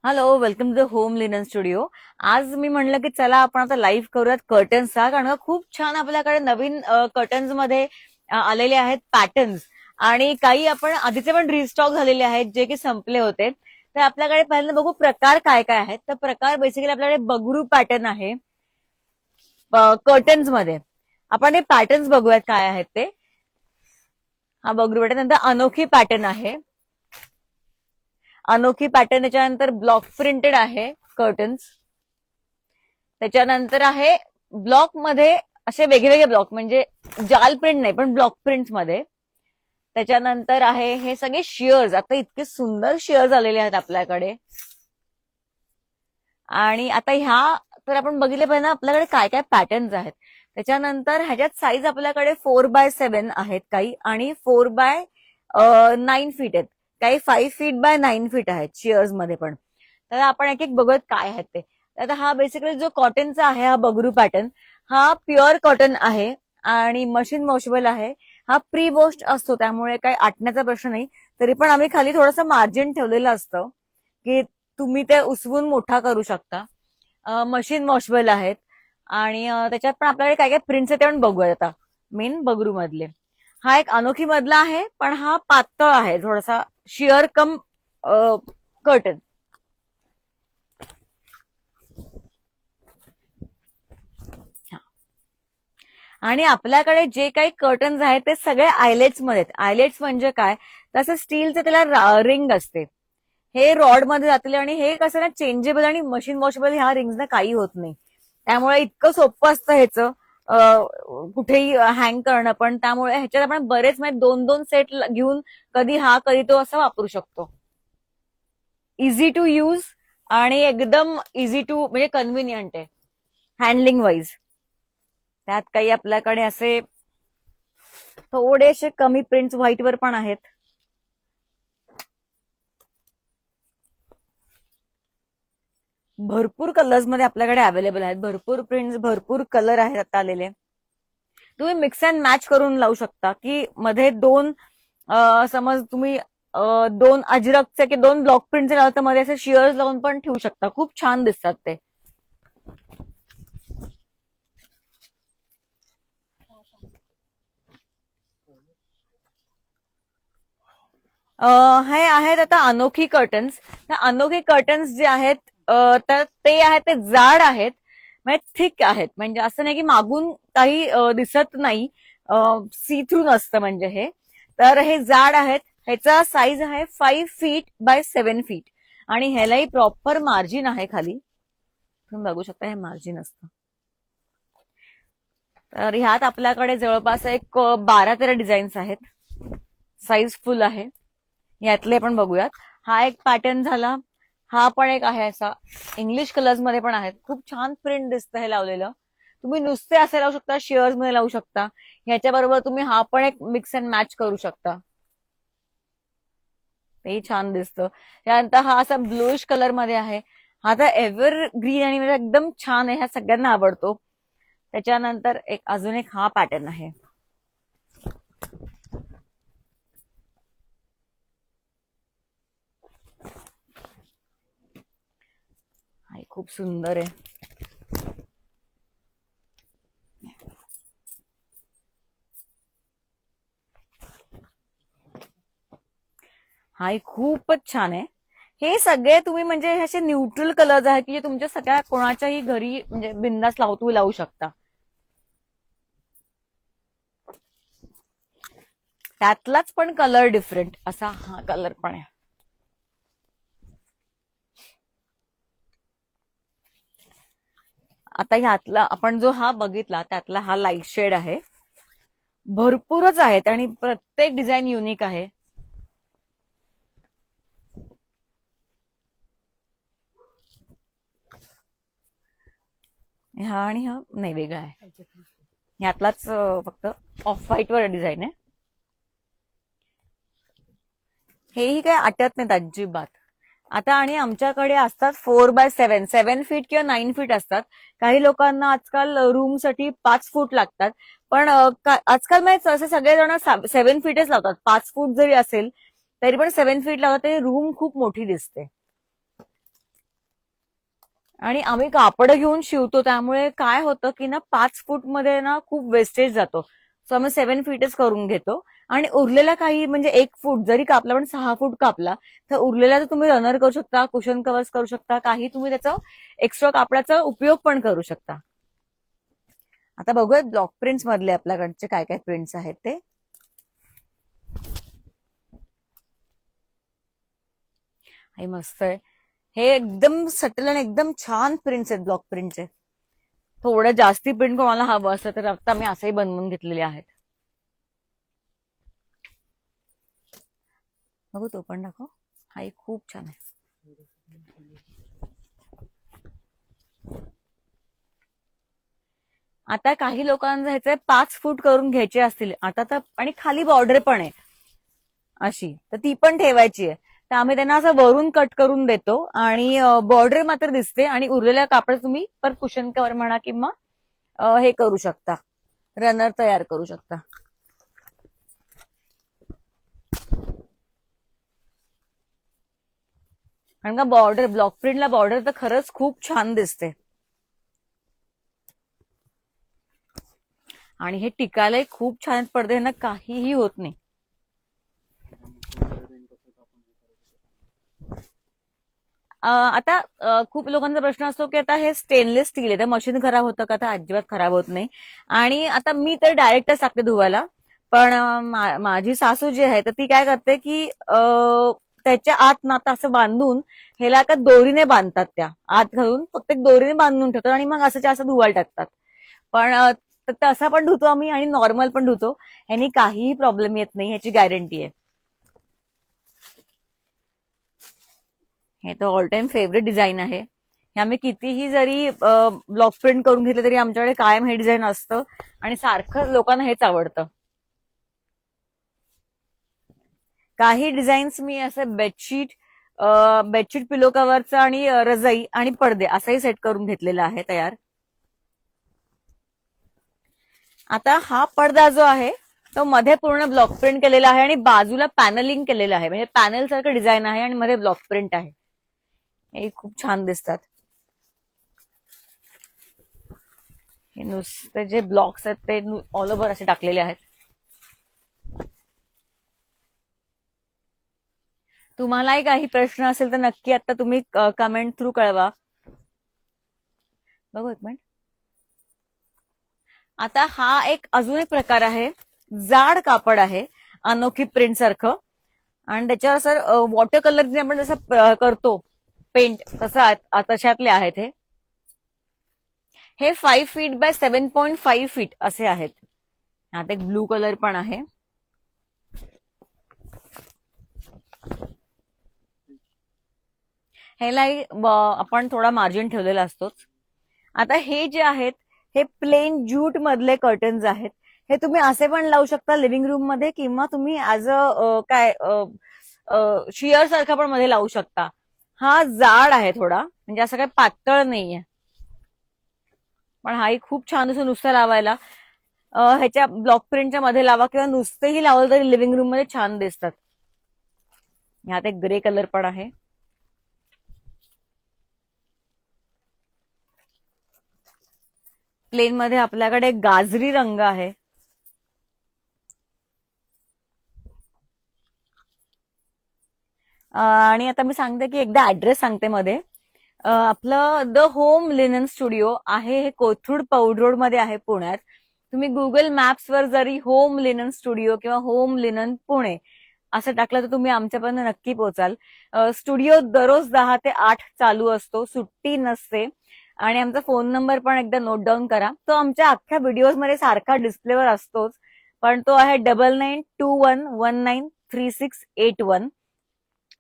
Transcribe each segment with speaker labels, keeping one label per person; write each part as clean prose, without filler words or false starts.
Speaker 1: Hello, welcome to the Home Linen Studio. आज मी म्हणलं की चला आपण आता लाईव्ह करूयात कर्टन्सचा, कारण का खूप छान आपल्याकडे नवीन कर्टन्स मध्ये आलेले आहेत पॅटर्न्स. आणि काही आपण आधीचे पण रिस्टॉक झालेले आहेत जे की संपले होते. तर आपल्याकडे पहिल्यांदा बघू प्रकार काय काय आहेत. तर प्रकार बेसिकली आपल्याकडे बगरू पॅटर्न आहे कर्टन्स मध्ये. आपण हे पॅटर्न्स बघूयात काय आहेत ते. हा बगरू पॅटर्न, नंतर अनोखी पॅटर्न आहे. अनोखी पॅटर्न त्याच्यानंतर ब्लॉक प्रिंटेड आहे कर्टन्स. त्याच्यानंतर आहे ब्लॉक मध्ये असे वेगवेगळे ब्लॉक, म्हणजे जाल प्रिंट नाही पण ब्लॉक प्रिंट मध्ये. त्याच्यानंतर आहे हे सगळे शेअर्स. आता इतके सुंदर शेअर्स आलेले आहेत आपल्याकडे. आणि आता ह्या तर आपण बघितले पाहिजे ना आपल्याकडे काय काय पॅटर्न्स आहेत. त्याच्यानंतर ह्याच्यात साईज आपल्याकडे 4x7 आहेत काही, आणि 4x9 फीट आहेत काही, 5 फीट बाय 9 फीट आहेत शेअर्स मध्ये पण. तर आपण एक एक बघूयात काय आहेत ते. आता हा बेसिकली जो कॉटनचा आहे हा बगरू पॅटर्न, हा प्युअर कॉटन आहे आणि मशीन वॉशेबल आहे. हा प्री वॉश्ड असतो त्यामुळे काही आटण्याचा प्रश्न नाही. तरी पण आम्ही खाली थोडंसं मार्जिन ठेवलेलं असतं की तुम्ही ते उसवून मोठा करू शकता. मशीन वॉशेबल आहेत. आणि त्याच्यात पण आपल्याकडे काय काय प्रिंट्स आहेत ते पण बघूयात आता. मेन बगरू मधले हा एक अनोखी मधला आहे, पण हा पातळ आहे थोडासा, शिअर कम कर्टन. आणि आपल्याकडे जे काही कर्टन्स आहेत ते सगळे आयलेट्स मध्ये आहेत. आयलेट्स म्हणजे काय, तसं स्टीलचं त्याला रिंग असते. हे रॉड मध्ये जातील आणि हे कसं ना चेंजेबल आणि मशीन वॉशेबल, ह्या रिंग्स ना काही होत नाही. त्यामुळे इतकं सोपं असतं ह्याचं कुठेही हँग करणं. पण त्यामुळे ह्याच्यात आपण बरेच म्हणजे दोन दोन सेट घेऊन कधी हा कधी तो असं वापरू शकतो. इझी टू यूज आणि एकदम इझी टू म्हणजे कन्व्हिनियंट आहे हँडलिंग वाईज. त्यात काही आपल्याकडे असे थोडेसे कमी प्रिंट्स व्हाईटवर पण आहेत. भरपूर कलर्स मध्ये आपल्याकडे अवेलेबल आहेत. भरपूर प्रिंट्स, भरपूर कलर आहेत आता आलेले. तुम्ही मिक्स अँड मॅच करून लावू शकता की मध्ये दोन समज तुम्ही दोन अजरकचे की दोन ब्लॉक प्रिंटचे लावता, मध्ये असे शिअर्स लावून पण ठेवू शकता. खूप छान दिसतात ते. हे आहेत आता अनोखी कर्टन्स. अनोखी कर्टन्स जे आहेत तर ते आहेत ते जाड आहेत, म्हणजे थिक आहेत. म्हणजे असं नाही की मागून काही दिसत नाही, सी थ्रू नसतं म्हणजे हे. तर हे जाड आहेत. ह्याचा साईज आहे 5 फीट बाय 7 फीट, आणि ह्यालाही प्रॉपर मार्जिन आहे खाली. तुम्ही बघू शकता हे मार्जिन असतं. तर ह्यात आपल्याकडे जवळपास एक 12-13 डिझाईन्स आहेत. साईज फुल आहे. यातले पण बघूयात. हा एक पॅटर्न झाला. हा पण एक आहे असा, इंग्लिश कलर्स मध्ये पण आहेत. खूप छान प्रिंट दिसतं हे लावलेलं. तुम्ही नुसते असे लावू शकता, शेअर्स मध्ये लावू शकता. ह्याच्या बरोबर तुम्ही हा पण एक मिक्स अँड मॅच करू शकता, तेही छान दिसतं. त्यानंतर हा असा ब्लूइश कलर मध्ये आहे. हा तर एव्हर ग्रीन आणि म्हणजे एकदम छान आहे, ह्या सगळ्यांना आवडतो. त्याच्यानंतर एक अजून एक हा पॅटर्न आहे. हा खूप सुंदर आहे. हा खूपच छान आहे. हे सगळे तुम्ही म्हणजे असे न्यूट्रल कलर्स आहेत की जे तुमच्या सगळ्या कोणाच्याही घरी म्हणजे बिंदास तुम्ही लावू शकता. त्यातलाच पण कलर डिफरंट असा हा कलर पण आहे. आता ह्यातला आपण जो हा बघितला त्यातला हा लाईट शेड आहे. भरपूरच आहेत आणि प्रत्येक डिझाईन युनिक आहे. हा आणि हा नाही वेगळा आहे. ह्यातलाच फक्त ऑफ व्हाईट वर डिझाईन आहे. हेही काय आटत नाहीत अजिबात. आता आणि आमच्याकडे असतात 4x7, 7 फीट किंवा 9 फीट असतात. काही लोकांना आजकाल रूमसाठी 5 फूट लागतात. पण आजकाल माहिती असे सगळेजण 7 फीटच लावतात. 5 फूट जरी असेल तरी पण 7 फीट लावतात, तरी रूम खूप मोठी दिसते. आणि आम्ही कापड घेऊन शिवतो, त्यामुळे काय होतं की ना 5 फूट मध्ये ना खूप वेस्टेज जातो. सो आम्ही 7 फीटच करून घेतो. आणि उरलेला काही म्हणजे 1 फूट जरी कापला, पण 6 फूट कापला तर उरलेला तर तुम्ही रनर करू शकता, कुशन कव्हर्स करू शकता, काही तुम्ही त्याचा एक्स्ट्रा कापडाचा उपयोग पण करू शकता. आता बघूयात ब्लॉक प्रिंट्स मधले आपल्याकडचे काय काय प्रिंट्स आहेत ते. हे मस्त आहे. हे एकदम सटल आणि एकदम छान प्रिंट्स आहेत ब्लॉक प्रिंटचे. थोडं जास्ती प्रिंट कोणाला हवं असतं तर आता मी असंही बनवून घेतलेले आहेत. बघू तो पण दाखव. हाही खूप छान आहे. आता काही लोकांना ह्याचे 5 फूट करून घ्यायचे असतील आता तर, आणि खाली बॉर्डर पण आहे अशी, तर ती पण ठेवायची आहे. तर आम्ही त्यांना असं वरून कट करून देतो आणि बॉर्डर मात्र दिसते, आणि उरलेल्या कापड तुम्ही पर कुशन कव्हर म्हणा किंवा हे करू शकता, रनर तयार करू शकता. कारण का बॉर्डर, ब्लॉक प्रिंटला बॉर्डर तर खरंच खूप छान दिसते. आणि हे टिकायलाही खूप छान पडते ना, काहीही होत नाही. आता खूप लोकांचा प्रश्न असतो की आता हे स्टेनलेस स्टील आहे तर मशीन खराब होतं का? तर अजिबात खराब होत नाही. आणि आता मी तर डायरेक्टच टाकते धुवायला, पण माझी सासू जी आहे तर ती काय करते की त्याच्या आत ना आता असं बांधून, ह्याला का दोरीने बांधतात, त्या आत घालून फक्त एक दोरीने बांधून ठेवतात आणि मग असं धुवायला टाकतात. पण तसा पण धुतो आम्ही आणि नॉर्मल पण धुतो, ह्यानी काहीही प्रॉब्लेम येत नाही, ह्याची गॅरंटी आहे. हे तर ऑल टाइम फेवरेट डिझाईन आहे. हे आम्ही कितीही जरी ब्लॉक प्रिंट करून घेतले तरी आमच्याकडे कायम हे डिझाईन असतं आणि सारखं लोकांना हेच आवडतं. काही डिझाईन्स मी असं बेडशीट पिलो कव्हरचं आणि रजाई आणि पडदे असंही सेट करून घेतलेला आहे तयार. आता हा पडदा जो आहे तो मध्ये पूर्ण ब्लॉक प्रिंट केलेला आहे आणि बाजूला पॅनलिंग केलेलं आहे, म्हणजे पॅनल सारखं डिझाईन आहे आणि मध्ये ब्लॉक प्रिंट आहे. हे खूप छान दिसतात. हे नुसते जे ब्लॉक्स आहेत ते ऑल ओव्हर असे टाकलेले आहेत. तुम्हालाही काही प्रश्न असेल तर नक्की आता तुम्ही कमेंट थ्रू कळवा. बघू एक मिनिट. आता हा एक अजून एक प्रकार आहे, जाड कापड आहे अनोखी प्रिंट सारखं, आणि त्याच्यावर सर वॉटर कलर आपण जसं करतो पेंट, तशातले आहेत हे 5 फीट बाय 7.5 फीट असे आहेत. आता एक ब्लू कलर पण आहे. ह्यालाही आपण थोडा मार्जिन ठेवलेला असतोच. आता हे जे आहेत हे प्लेन ज्यूट मधले कर्टन्स आहेत. हे तुम्ही असे पण लावू शकता लिव्हिंग रूम मध्ये, किंवा तुम्ही ऍज काय शिअर सारखा पण मध्ये लावू शकता. हा जाड आहे थोडा, म्हणजे असं काही पातळ नाहीये, पण हाही खूप छान असं नुसतं लावायला. ह्याच्या ब्लॉक प्रिंटच्या मध्ये लावा किंवा नुसतेही लावलं तरी लिव्हिंग रूम मध्ये छान दिसतात. ह्यात एक ग्रे कलर पण आहे. प्लेन मध्ये आपल्याकडे गाजरी रंग आहे. आणि आता मी सांगते की एकदा ऍड्रेस सांगते मध्ये. आपलं द होम लिनन स्टुडिओ आहे, हे कोथरूड पौड रोड मध्ये आहे पुण्यात. तुम्ही गुगल मॅप्सवर जरी होम लिनन स्टुडिओ किंवा होम लिनन पुणे असं टाकलं तर तुम्ही आमच्यापर्यंत नक्की पोहोचाल. स्टुडिओ दररोज 10 ते 8 चालू असतो, सुट्टी नसते. आणि आमचा फोन नंबर पण एकदा नोट डाऊन करा, तो आमच्या अख्ख्या व्हिडिओज मध्ये सारखा डिस्प्लेवर असतोच, पण तो आहे 9921193681.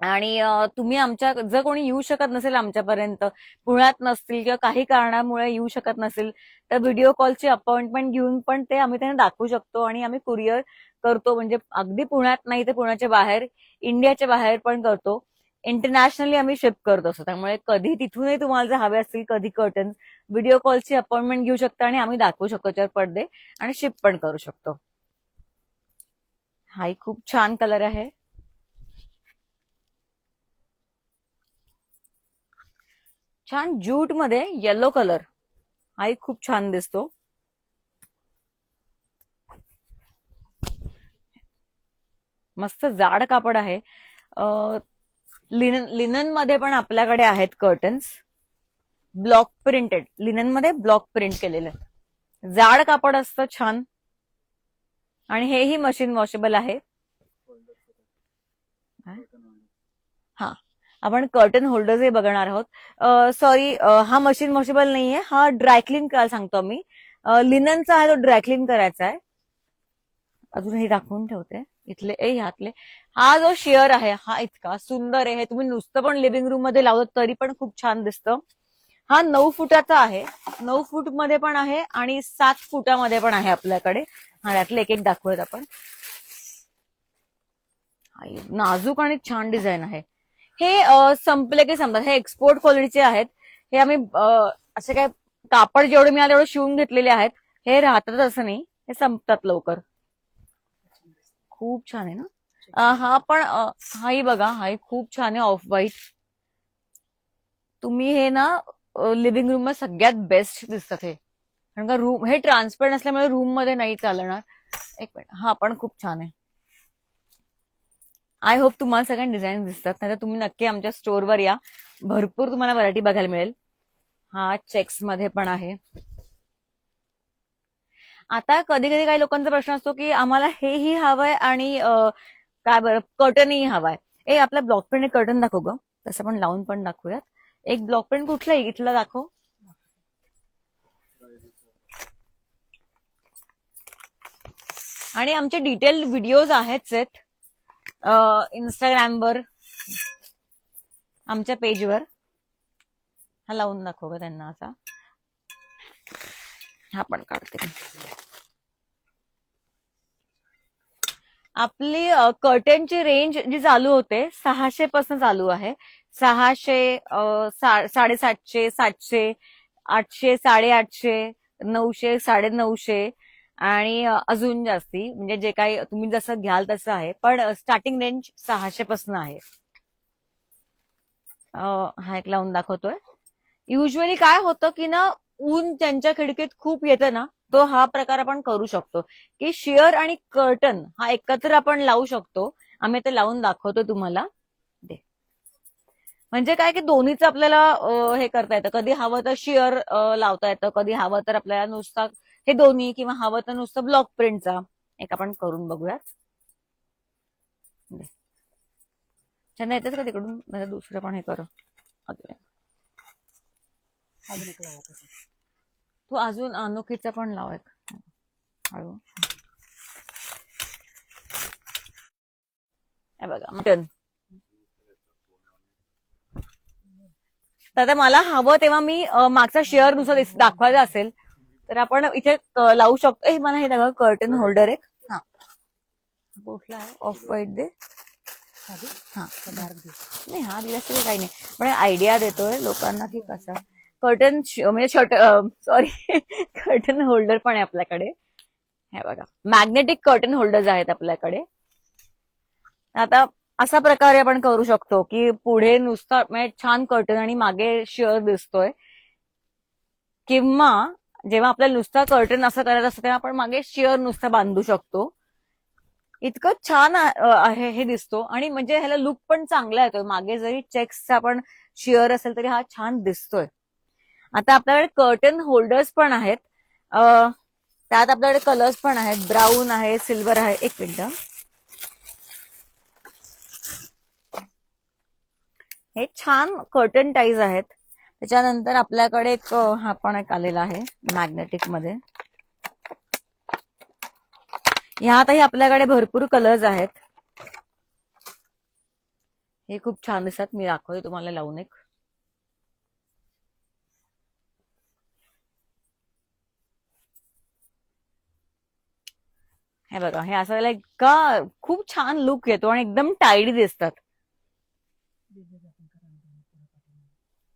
Speaker 1: आणि तुम्ही जर कोणी येऊ शकत नसेल आमच्यापर्यंत, पुण्यात नसतील किंवा काही कारणामुळे येऊ शकत नसेल, तर व्हिडिओ कॉलची अपॉइंटमेंट घेऊन पण ते आम्ही त्यांना दाखवू शकतो आणि आम्ही कुरिअर करतो. म्हणजे अगदी पुण्यात नाही तर पुण्याच्या बाहेर, इंडियाच्या बाहेर पण करतो. इंटरनॅशनली आम्ही शिप करत असतो, त्यामुळे कधी तिथूनही तुम्हाला जर हवे असतील कधी कर्टन्स, व्हिडिओ कॉलची अपॉइंटमेंट घेऊ शकता आणि आम्ही दाखवू शकतो त्याच्यावर पडदे, आणि शिप पण करू शकतो. हाही खूप छान कलर आहे. छान ज्यूट मध्ये येलो कलर हाही खूप छान दिसतो. मस्त जाड कापड आहे. लिनन मध्ये पण आपल्याकडे आहेत कर्टन्स, ब्लॉक प्रिंटेड, लिनन मध्ये ब्लॉक प्रिंट केलेलं. जाड कापड असतं छान. आणि हेही मशीन वॉशेबल आहे. हा, आपण कर्टन होल्डर्सही बघणार आहोत. सॉरी, हा मशीन वॉशेबल नाहीये, हा ड्रायक्लीन करायला सांगतो मी. लिननचा आहे तो ड्रायक्लीन करायचा आहे. अजूनही दाखवून ठेवते इथले ह्यातले. हा जो शेअर आहे हा इतका सुंदर आहे, हे तुम्ही नुसतं पण लिव्हिंग रूम मध्ये लावलं तरी पण खूप छान दिसतं. हा 9 फुटाचा आहे, 9 फूट मध्ये पण आहे आणि 7 फुटामध्ये पण आहे आपल्याकडे. हा, यातले एक एक दाखवूयात आपण. नाजूक आणि छान डिझाईन आहे. हे संपले की समजा हे एक्सपोर्ट क्वालिटीचे आहेत. हे आम्ही असे काय कापड जेवढे मिळाले तेवढे शिवून घेतलेले आहेत. हे राहतात असं नाही, हे संपतात लवकर. खूप छान आहे ना. हा पण हाही बघा, हाही खूप छान आहे, ऑफ व्हाईट. तुम्ही हे ना लिव्हिंग रूम मध्ये सगळ्यात बेस्ट दिसतात हे, कारण का रूम हे ट्रान्सपरंट असल्यामुळे रूम मध्ये नाही चालणार. एक मिनिट, हा पण खूप छान आहे. आय होप तुम्हाला सगळ्या डिझाईन दिसतात, नाही तर तुम्ही नक्की आमच्या स्टोअरवर या, भरपूर तुम्हाला व्हरायटी बघायला मिळेल. हा चेक्स मध्ये पण आहे. आता कधी कधी काही लोकांचा प्रश्न असतो की आम्हाला हेही हवंय आणि काय बरं कर्टनही हवाय. आपला ब्लॉक प्रिंट कर्टन दाखव ग, तसं पण लावून पण दाखवूयात. एक ब्लॉक प्रिंट कुठलं आहे इथलं दाखव. आणि आमचे डिटेल व्हिडिओज आहेच आहेत इंस्टाग्रामवर, आमच्या पेजवर. हा लावून दाखव ग त्यांना असा. हा पण काढते. आपली कर्टनची रेंज जी चालू होते 600 पासून चालू आहे. 600, 750, 700, 800, 850, 900, 950 आणि अजून जास्ती, म्हणजे जे काही तुम्ही जसं घ्याल तसं आहे, पण स्टार्टिंग रेंज 600 पासून आहे. हा एक लावून दाखवतोय. युजली काय होतं की ना, ऊन त्यांच्या खिडकीत खूप येतं ना, तो हा प्रकार आपण करू शकतो की शिअर आणि कर्टन हा एकत्र आपण लावू शकतो. आम्ही ते लावून दाखवतो तुम्हाला. म्हणजे काय की दोन्हीच आपल्याला हे करता येतं. कधी हवं तर शिअर लावता येतं, कधी हवं तर आपल्याला नुसता हे दोन्ही, किंवा हवं तर नुसतं ब्लॉक प्रिंटचा एक आपण करून बघूयात. त्यांना येतच का तिकडून, म्हणजे दुसरं पण हे करू. तू अजून अनोखीचा पण लाव एक हळू. हे बघा मटन. तर मला हवं तेव्हा मी मागचा शेअर नुसार दाखवायचा असेल तर आपण इथे लावू शकतो. मला हे दाखवा कर्टन होल्डर एक. हा, कुठला आहे? ऑफ व्हाईट दे. हा, नाही हा दिवस तरी काही नाही, पण आयडिया देतोय लोकांना की कसं कर्टन म्हणजे शर्ट, सॉरी कर्टन होल्डर पण आहे आपल्याकडे. हे बघा, मॅग्नेटिक कर्टन होल्डर्स आहेत आपल्याकडे. आता असा प्रकारे आपण करू शकतो की पुढे नुसता म्हणजे छान कर्टन आणि मागे शिअर दिसतोय, किंवा जेव्हा आपल्याला नुसता कर्टन असं करायचं असतं तेव्हा आपण मागे शिअर नुसता बांधू शकतो. इतकं छान आहे हे दिसतो, आणि म्हणजे ह्याला लुक पण चांगला येतोय. मागे जरी चेक्सचा पण शिअर असेल तरी हा छान दिसतोय. आता आपल्याकडे कर्टन होल्डर्स पण आहेत. त्यात आपल्याकडे कलर्स पण आहेत, ब्राऊन आहे, सिल्वर आहे. एक मिनिट, हे छान कर्टन टाईज आहेत. त्याच्यानंतर आपल्याकडे एक हा पण एक आलेला आहे मॅग्नेटिक मध्ये. ह्यातही आपल्याकडे भरपूर कलर्स आहेत. हे खूप छान दिसतात, मी दाखवते तुम्हाला लावून एक. हे बघा, हे असं लाईक का खूप छान लुक येतो आणि एकदम टाईडी दिसतात.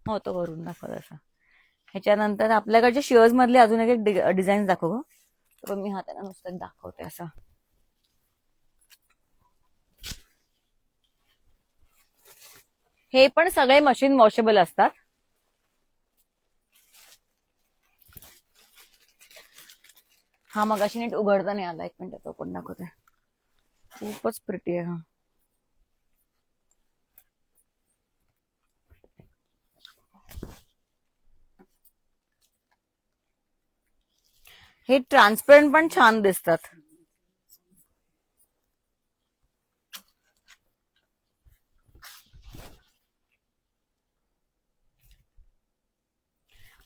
Speaker 1: हो, तो वरून दाखवत असा. ह्याच्यानंतर आपल्याकडच्या शिअर्स मधले अजून एक डिझाईन दाखव. तर मी हा त्यांना नुसतं दाखवते असा. हे पण सगळे मशीन वॉशेबल असतात. हा मगाशी नीट उघडता नाही आला. एक मिनिट तो पण दाखवते. खूपच प्रिटी आहे हा. हे ट्रान्सपरंट पण छान दिसतात.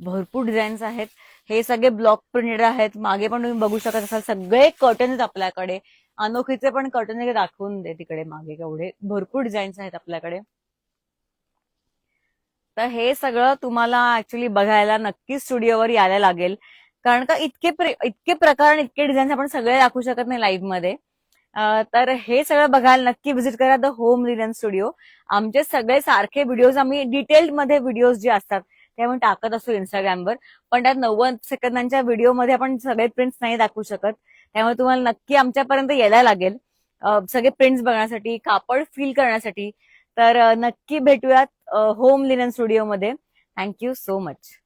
Speaker 1: भरपूर डिझाईन्स आहेत. हे सगळे ब्लॉक प्रिंटेड आहेत. मागे पण तुम्ही बघू शकत असाल सगळे कर्टन आहेत आपल्याकडे. अनोखीचे पण कर्टन दाखवून दे तिकडे मागे. केवढे भरपूर डिझाईन्स आहेत आपल्याकडे. तर हे सगळं तुम्हाला ऍक्च्युली बघायला नक्की स्टुडिओवर यायला लागेल. कारण का इतके प्रकार आणि इतके डिझाईन्स आपण सगळे दाखवू शकत नाही लाईव्ह मध्ये. तर हे सगळं बघायला नक्की व्हिजिट करा द होम लिनन स्टुडिओ. आमचे सगळे सारखे व्हिडिओज आम्ही डिटेल्ड मध्ये व्हिडिओज जे असतात ते आम्ही टाकत असतो इंस्टाग्रामवर. पण त्यात 90 सेकंदांच्या व्हिडिओमध्ये आपण सगळे प्रिंट्स नाही दाखवू शकत. त्यामुळे तुम्हाला नक्की आमच्यापर्यंत यायला लागेल सगळे प्रिंट्स बघण्यासाठी, कापड फील करण्यासाठी. तर नक्की भेटूयात होम लिनन स्टुडिओमध्ये. Thank you so much.